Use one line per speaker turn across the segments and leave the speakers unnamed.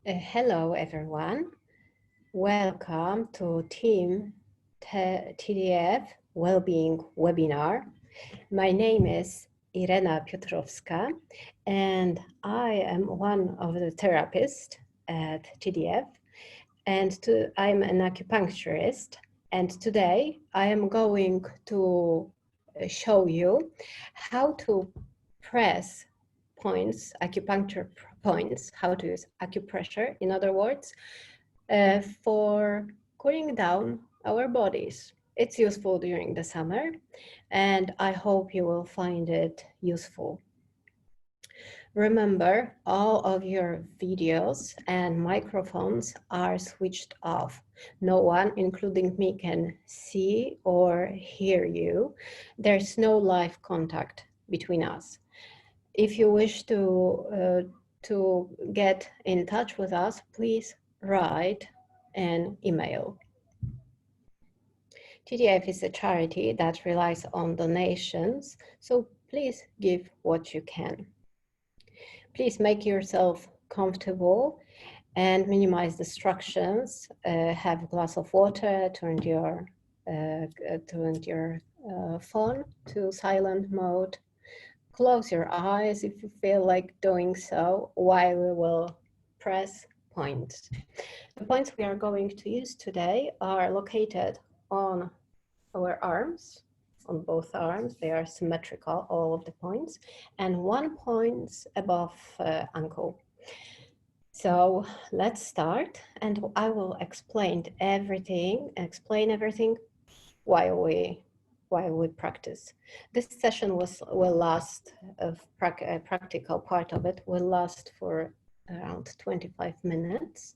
Hello, everyone. Welcome to Team TDF Wellbeing Webinar. My name is Irena Piotrowska, and I am one of the therapists at TDF, and I'm an acupuncturist. And today I am going to show you how to press points, acupuncture points, how to use acupressure, in other words, for cooling down our bodies. It's useful during the summer, and I hope you will find it useful. Remember, all of your videos and microphones are switched off. No one, including me, can see or hear you. There's no live contact between us. If you wish to get in touch with us, please write an email. TDF is a charity that relies on donations, so please give what you can. Please make yourself comfortable and minimize distractions. Have a glass of water, turn your phone to silent mode. Close your eyes if you feel like doing so while we will press points. The points we are going to use today are located on our arms, on both arms. They are symmetrical, all of the points, and 1 point above ankle. So let's start, and I will explain everything while we practice. This session will last, practical part of it will last for around 25 minutes.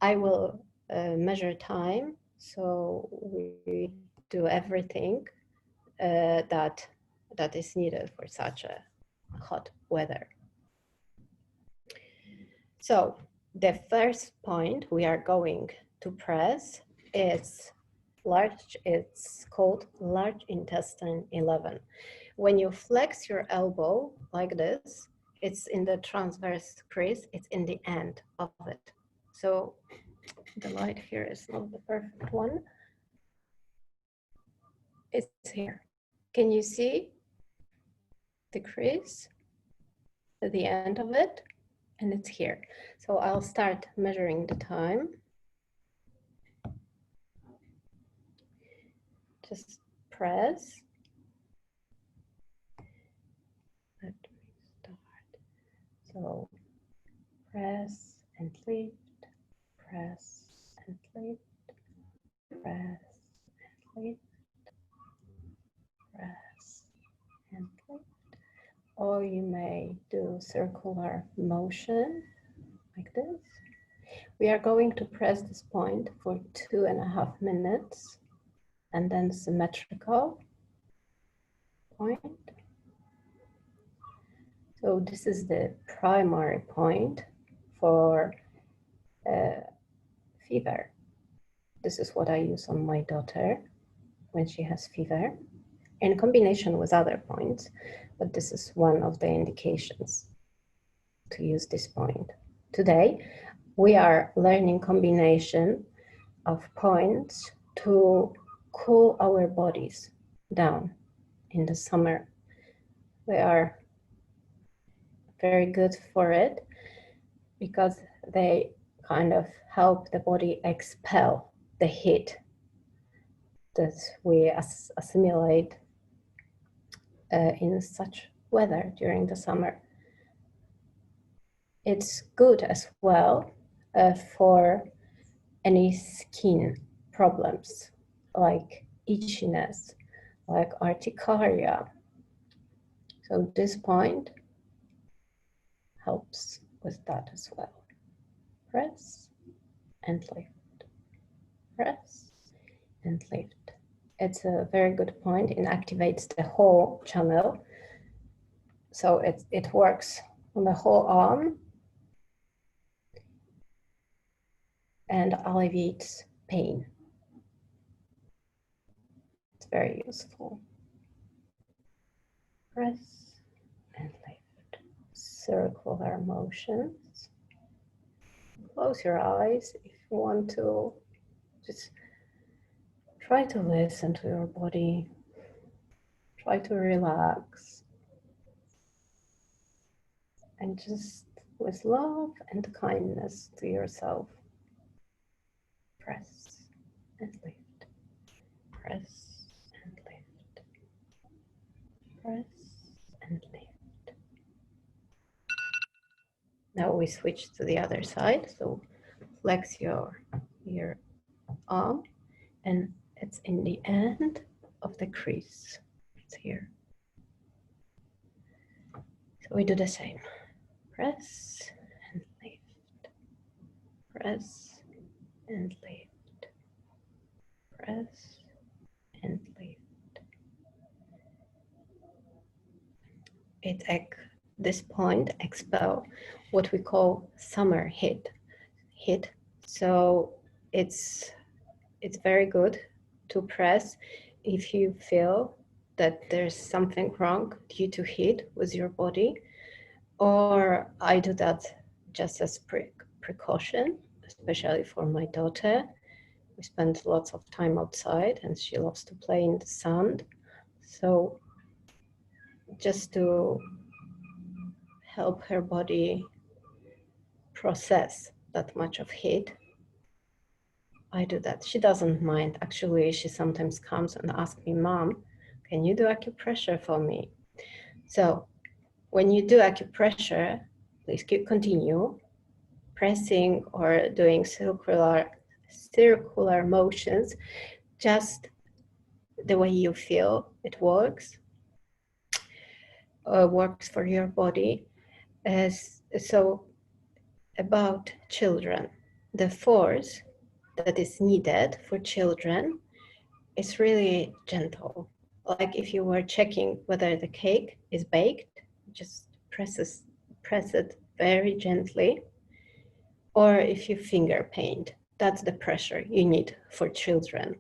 I will measure time, so we do everything that is needed for such a hot weather. So the first point we are going to press is it's called large intestine 11. When you flex your elbow like this, it's in the transverse crease, it's in the end of it. So the light here is not the perfect one. It's here. Can you see the crease at the end of it? And it's here. So I'll start measuring the time. Just press. Let me start. So press and lift, press and lift, press and lift, press and lift. Or you may do circular motion like this. We are going to press this point for 2.5 minutes, and then symmetrical point. So this is the primary point for fever. This is what I use on my daughter when she has fever, in combination with other points, but this is one of the indications to use this point. Today, we are learning combination of points to cool our bodies down in the summer. They are very good for it because they kind of help the body expel the heat that we assimilate in such weather during the summer. It's good as well for any skin problems like itchiness, like urticaria. So this point helps with that as well. Press and lift, press and lift. It's a very good point. It activates the whole channel. So it works on the whole arm and alleviates pain. It's very useful. Press and lift. Circular motions. close your eyes if you want to. Just try to listen to your body. Try to relax. And just with love and kindness to yourself, press and lift. Press and lift. Press and lift. Now we switch to the other side. So flex your arm, and it's in the end of the crease. It's here. So we do the same. Press and lift. Press and lift. Press and lift. It at this point expel what we call summer heat. So it's very good to press if you feel that there's something wrong due to heat with your body, or I do that just as precaution, especially for my daughter. We spend lots of time outside and she loves to play in the sun. So just to help her body process that much of heat, I do that. She doesn't mind. Actually, she sometimes comes and asks me, Mom, can you do acupressure for me? So when you do acupressure, please continue pressing or doing circular motions, just the way you feel it works for your body. So about children, the force that is needed for children is really gentle. Like if you were checking whether the cake is baked, just press it very gently. Or if you finger paint, that's the pressure you need for children.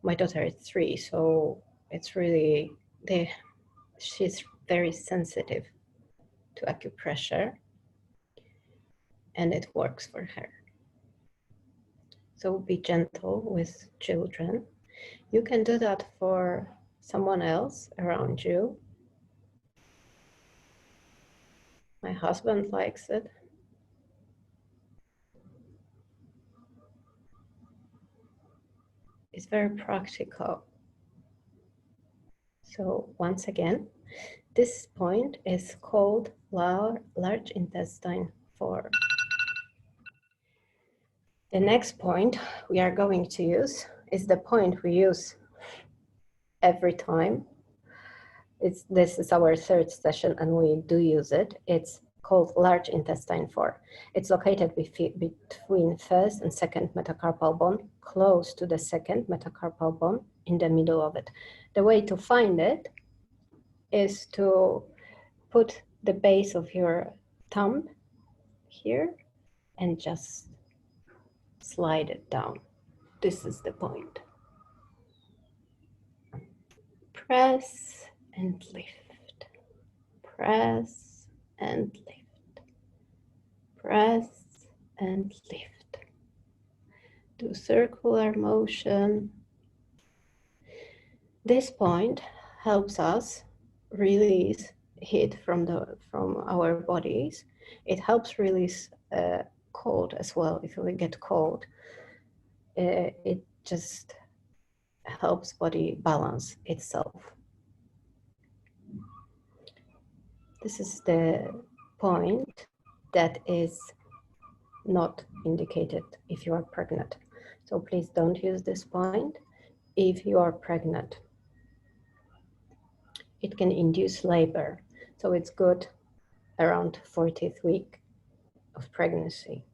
My daughter is 3, so it's really, she's very sensitive to acupressure and it works for her. So be gentle with children. You can do that for someone else around you. My husband likes it. It's very practical. So once again, this point is called large intestine 4. The next point we are going to use is the point we use every time. This is our 3rd session and we do use it. It's called large intestine 4. It's located between 1st and 2nd metacarpal bone, close to the 2nd metacarpal bone, in the middle of it. The way to find it is to put the base of your thumb here and just slide it down. This is the point. Press and lift. Press and lift. Press and lift. Do circular motion. This point helps us release heat from our bodies. It helps release cold as well. If we get cold, it just helps body balance itself. This is the point that is not indicated if you are pregnant. So please don't use this point if you are pregnant. It can induce labor. So it's good around 40th week of pregnancy,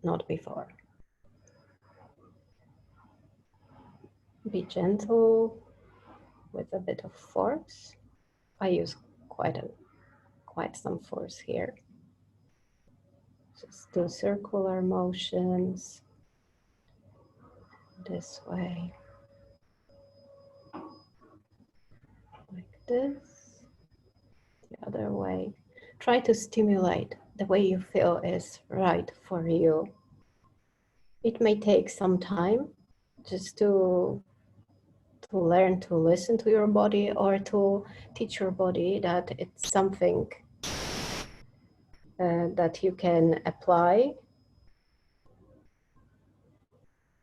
not before. Be gentle with a bit of force. I use quite some force here. Just do circular motions this way, like this, the other way. Try to stimulate the way you feel is right for you. It may take some time just to learn to listen to your body, or to teach your body that it's something that you can apply,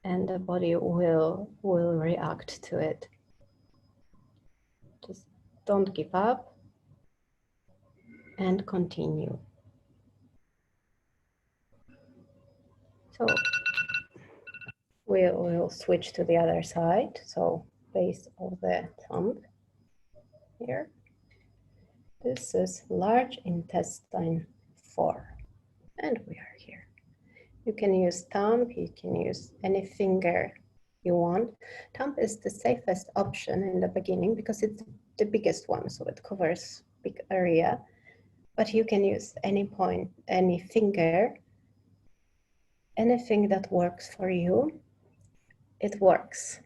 and the body will react to it. Just don't give up and continue. So we'll switch to the other side. So base of the thumb here. This is large intestine 4, and we are here. You can use thumb, you can use any finger you want. Thumb is the safest option in the beginning because it's the biggest one, so it covers big area. But you can use any point, any finger, anything that works for you, it works.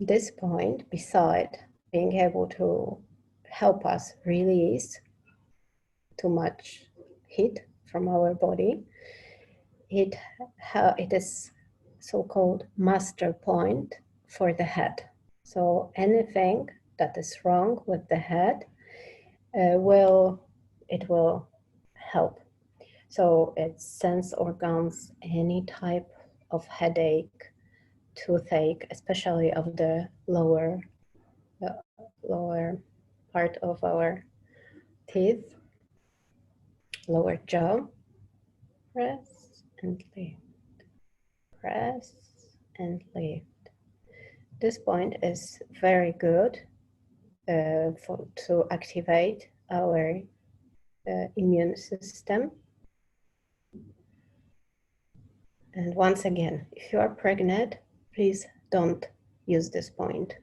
This point, beside being able to help us release too much heat from our body, it is so-called master point for the head. So anything that is wrong with the head will help. So it's sense organs, any type of headache, toothache, especially of the lower part of our teeth, lower jaw. Press and lift, press and lift. This point is very good to activate our immune system. And once again, if you are pregnant, please don't use this point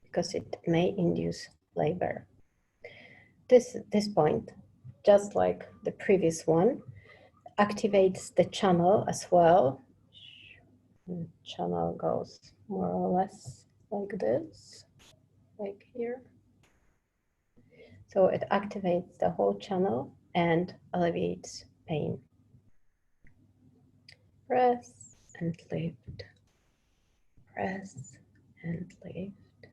because it may induce labor. This point, just like the previous one, activates the channel as well. The channel goes more or less like this, like here. So it activates the whole channel and alleviates pain. Press and lift, press and lift,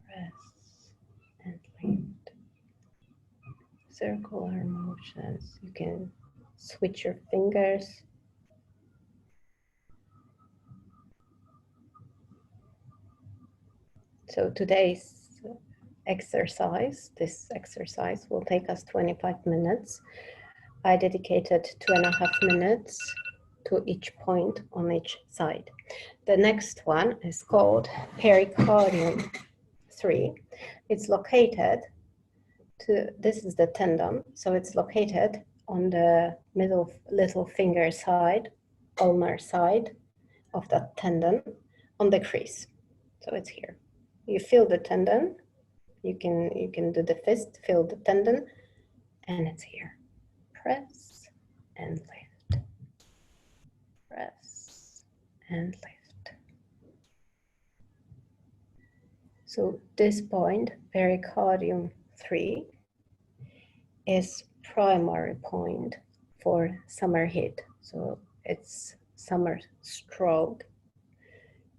press and lift. Circular motions. You can switch your fingers. So today's this exercise will take us 25 minutes. I dedicated 2.5 minutes to each point on each side. The next one is called pericardium 3. It's located this is the tendon, so it's located on the middle little finger side, ulnar side of that tendon, on the crease. So it's here. You feel the tendon. You can do the fist, feel the tendon, and it's here. Press and lift. Press and lift. So this point, pericardium 3, is primary point for summer heat. So it's summer stroke.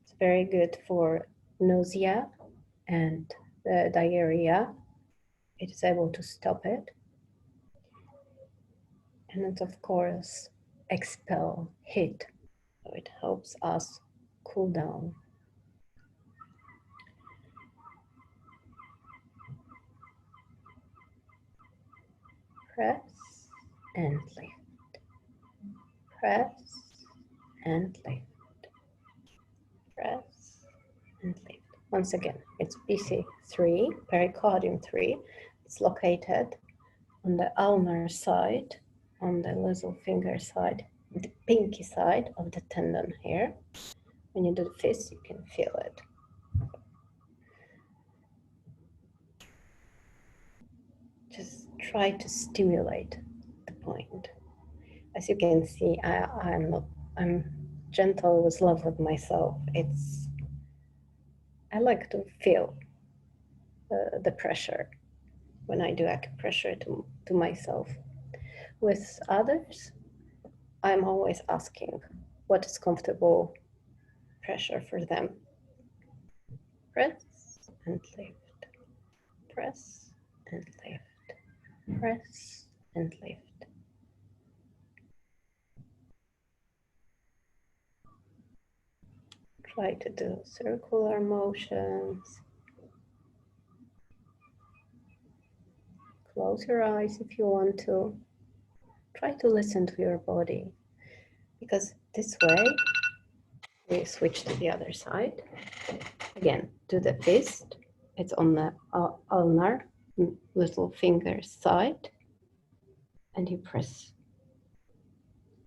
It's very good for nausea and diarrhea. It is able to stop it. And it, of course, expel heat. So it helps us cool down. Press and lift. Press and lift. Press and lift. Once again, it's PC3, pericardium 3. It's located on the ulnar side, on the little finger side, the pinky side of the tendon here. When you do the fist, you can feel it. Just try to stimulate the point. As you can see, I'm gentle with love with myself. I like to feel the pressure when I do acupressure to myself. with others, I'm always asking what is comfortable pressure for them. Press and lift, press and lift, press and lift. Try to do circular motions. Close your eyes if you want to. Try to listen to your body, because this way, we switch to the other side. Again, do the fist. It's on the ulnar little finger side, and you press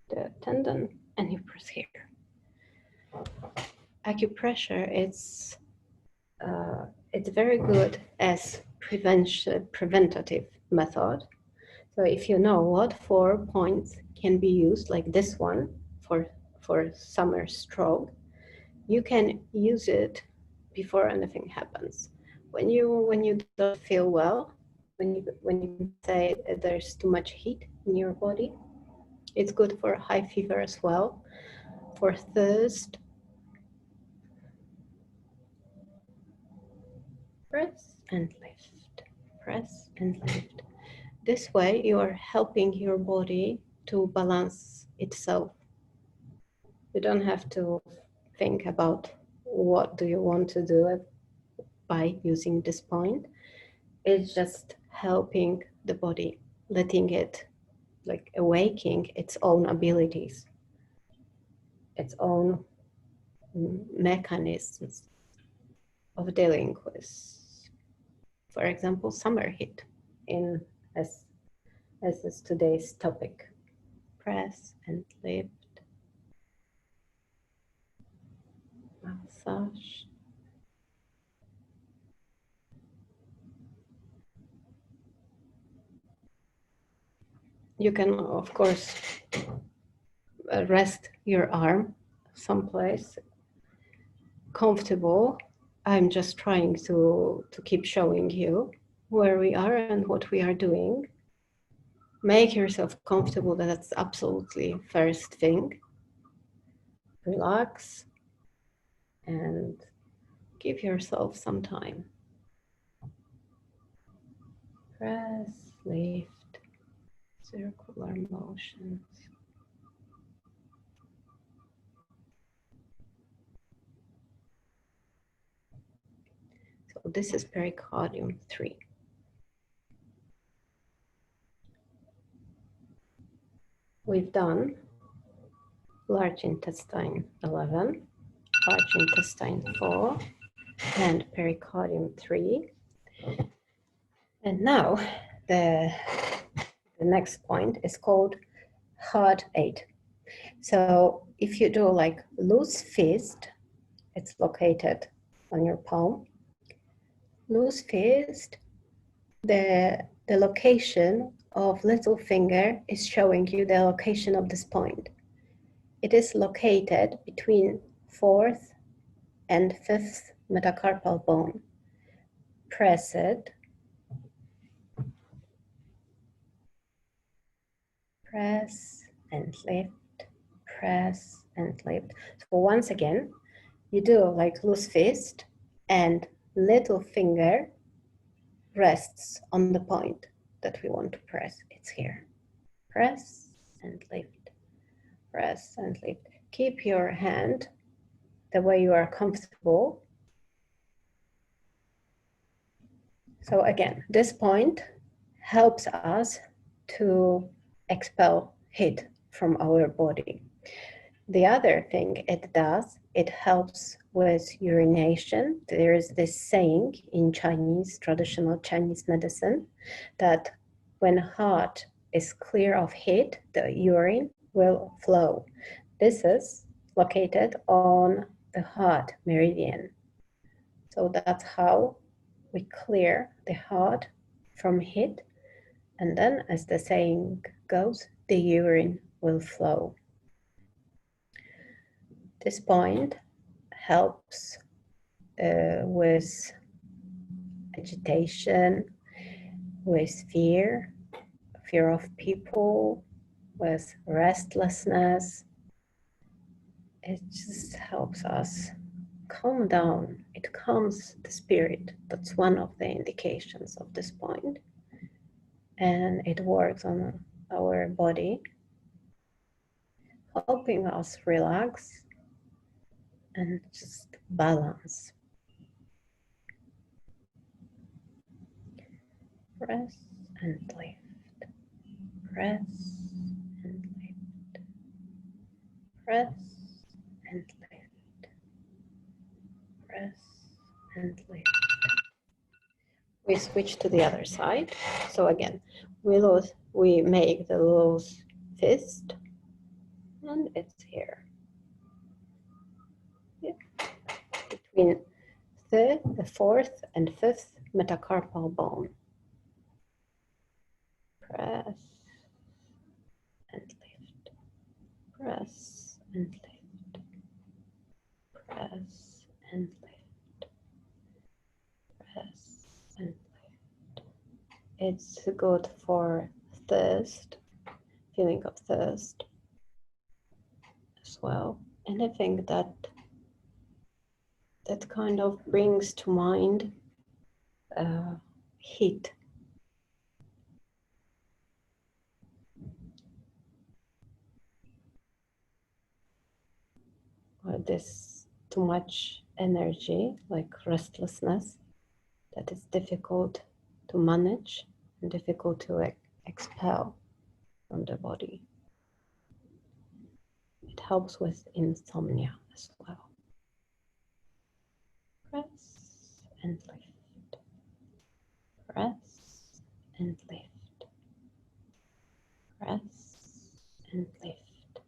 the tendon and you press here. Acupressure it's very good as preventative method. So if you know what 4 points can be used, like this one for summer stroke, you can use it before anything happens. When you don't feel well, when you say there's too much heat in your body, it's good for high fever as well, for thirst. Press and lift, press and lift. This way you are helping your body to balance itself. You don't have to think about what do you want to do by using this point. It's just helping the body, letting it, like awaking its own abilities, its own mechanisms of dealing with, for example, summer heat, in as is today's topic. Press and lift, massage. You can, of course, rest your arm someplace comfortable. I'm just trying to keep showing you where we are and what we are doing. Make yourself comfortable, that's absolutely first thing. Relax and give yourself some time. Press, lift, circular motions. So this is pericardium 3. We've done large intestine 11, large intestine 4, and pericardium 3. And now the next point is called heart 8. So if you do like loose fist, it's located on your palm. Loose fist, the location of little finger is showing you the location of this point. It is located between 4th and 5th metacarpal bone. Press it. Press and lift, press and lift. So once again, you do like loose fist and little finger rests on the point that we want to press. It's here. Press and lift, press and lift. Keep your hand the way you are comfortable. So again, this point helps us to expel heat from our body. The other thing it does, it helps with urination. There is this saying in Chinese, traditional Chinese medicine, that when heart is clear of heat, the urine will flow. This is located on the heart meridian. So that's how we clear the heart from heat. And then, as the saying goes, the urine will flow. This point helps with agitation, with fear of people, with restlessness. It just helps us calm down. It calms the spirit. That's one of the indications of this point. And it works on our body, helping us relax and just balance. Press and lift. Press and lift. Press and lift. Press and lift. We switch to the other side. So again, we make the loose fist, and it's here. Yeah. Between the fourth and fifth metacarpal bone. Press and lift. Press and lift. Press and lift. Press and lift. It's good for thirst, feeling of thirst as well. Anything that kind of brings to mind heat. Or this too much energy, like restlessness, that is difficult to manage and difficult to expel from the body. It helps with insomnia as well. Press and lift. Press and lift. Press and lift.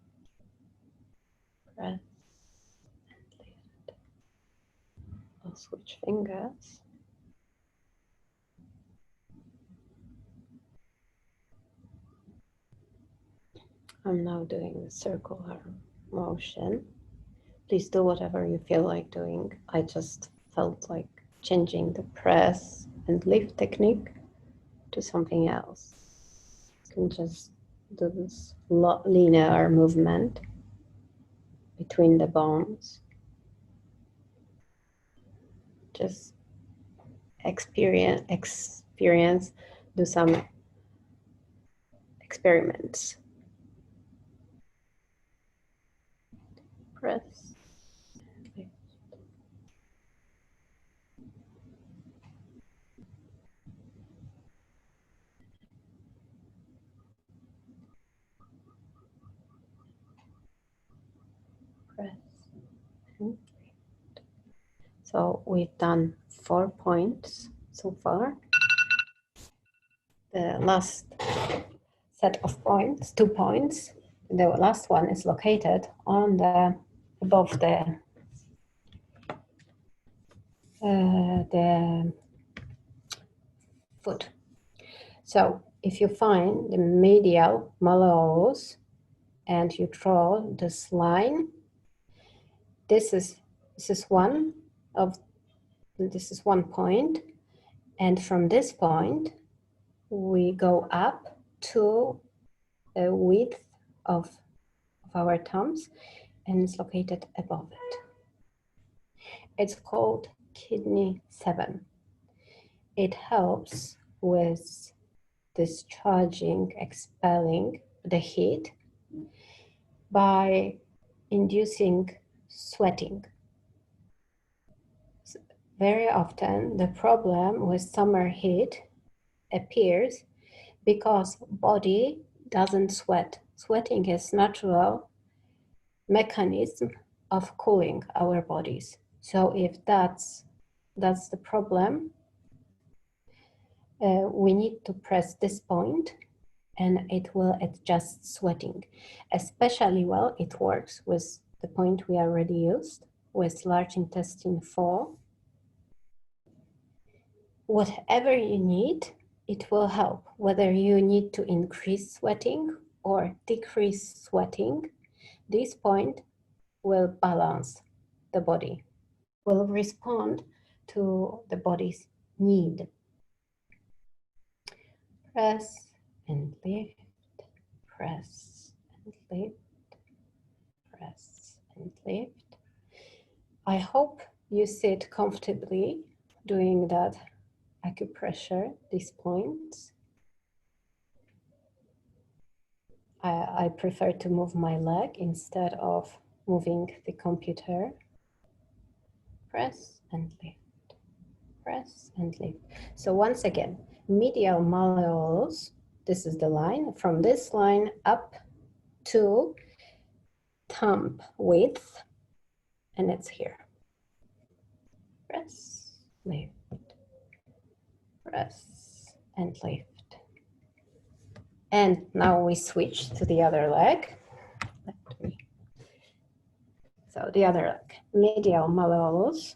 Press and lift. I'll switch fingers. I'm now doing the circular motion. Please do whatever you feel like doing. I just felt like changing the press and lift technique to something else. You can just do this linear movement between the bones. Just experience, do some experiments. Press. Press. So we've done 4 points so far. The last set of points, 2 points. The last one is located on the above the foot. So if you find the medial malleolus and you draw this line, this is one point, and from this point we go up to a width of our thumbs, and it's located above it. It's called kidney 7. It helps with discharging, expelling the heat by inducing sweating. Very often the problem with summer heat appears because body doesn't sweat. Sweating is natural mechanism of cooling our bodies. So if that's the problem, we need to press this point and it will adjust sweating. Especially well, it works with the point we already used with large intestine 4. Whatever you need, it will help. Whether you need to increase sweating or decrease sweating, this point will balance the body, will respond to the body's need. Press and lift, press and lift, press and lift. I hope you sit comfortably doing that acupressure, these points. I prefer to move my leg instead of moving the computer. Press and lift, press and lift. So once again, medial malleolus, this is the line, from this line up to thumb width, and it's here. Press, lift, press, and lift. And now we switch to the other leg. So the other leg, medial malleolus,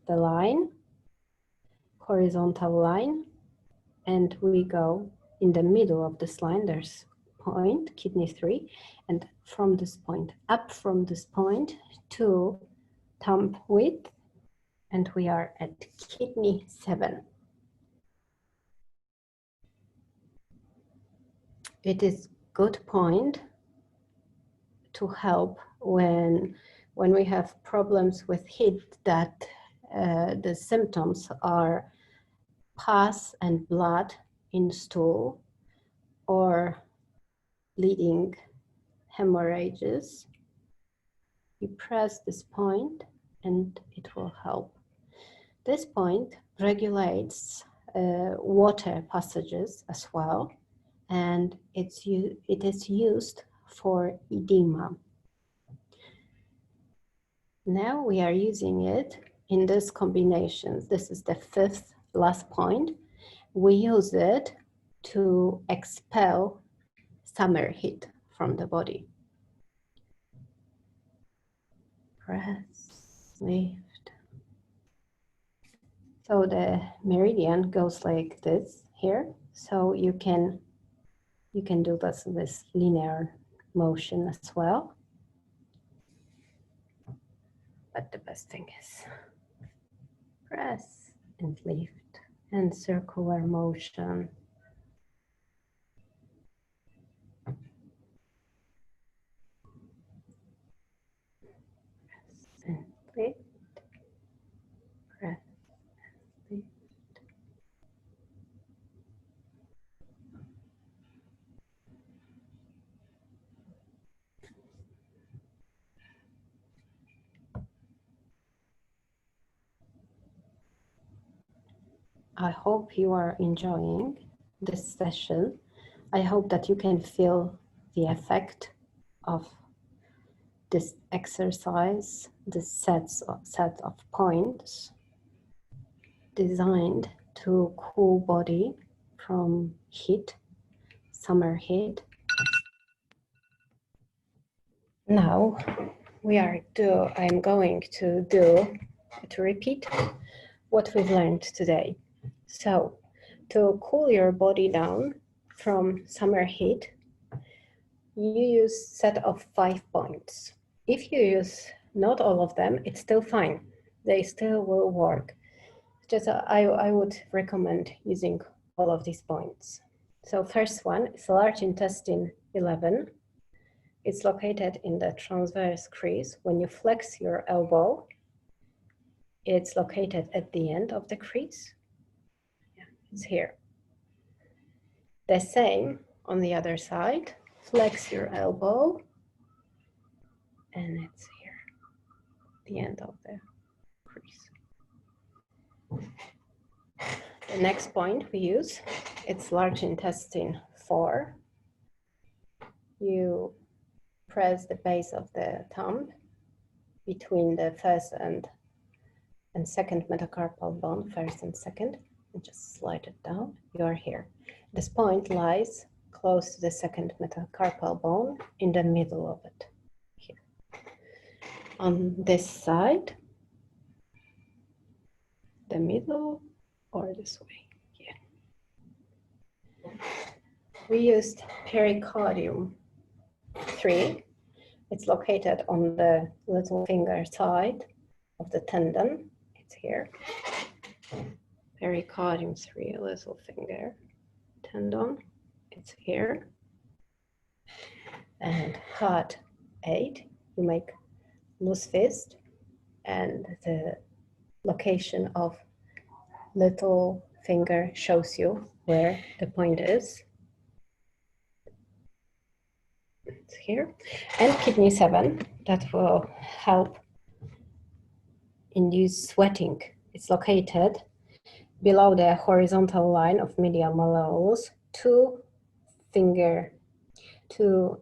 the line, horizontal line, and we go in the middle of this line, there's point, kidney 3, and from this point, up from this point to thumb width, and we are at kidney 7. It is good point to help when we have problems with heat that the symptoms are pus and blood in stool or bleeding hemorrhages. You press this point and it will help. This point regulates water passages as well, and it is used for edema. Now we are using it in this combination. This is the 5th last point. We use it to expel summer heat from the body. Press, lift. So the meridian goes like this here. So you can do this linear motion as well. But the best thing is press and lift and circular motion. Press and lift, press and lift. I hope you are enjoying this session. I hope that you can feel the effect of this exercise, this set of points designed to cool body from heat, summer heat. Now I'm going to repeat what we've learned today. So to cool your body down from summer heat, you use set of 5 points. If you use not all of them, it's still fine. They still will work. Just I would recommend using all of these points. So first one is large intestine 11. It's located in the transverse crease. When you flex your elbow, it's located at the end of the crease. Yeah, it's here. The same on the other side. Flex your elbow, and it's here, the end of the crease. The next point we use, it's large intestine 4. You press the base of the thumb between the first and second metacarpal bone, first and second, and just slide it down. You are here. This point lies close to the second metacarpal bone in the middle of it, here. On this side, the middle, or this way, here. We used pericardium 3. It's located on the little finger side of the tendon. It's here. Pericardium 3, little finger tendon. It's here. and heart 8. You make loose fist, and the location of little finger shows you where the point is. It's here. And kidney 7, that will help induce sweating. It's located below the horizontal line of medial malleolus, 2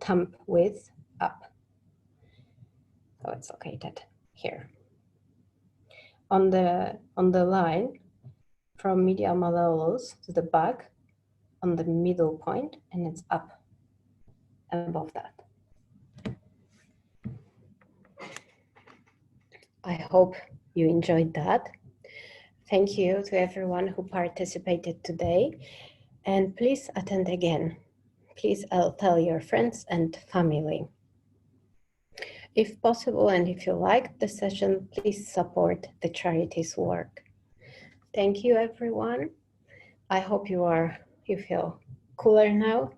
thumb width up. So it's located here. On the line from medial malleolus to the back, on the middle point, and it's up above that. I hope you enjoyed that. Thank you to everyone who participated today, and please attend again. Please tell your friends and family. If possible, and if you liked the session, please support the charity's work. Thank you, everyone. I hope you feel cooler now,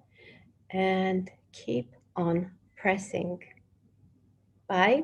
and keep on pressing. Bye.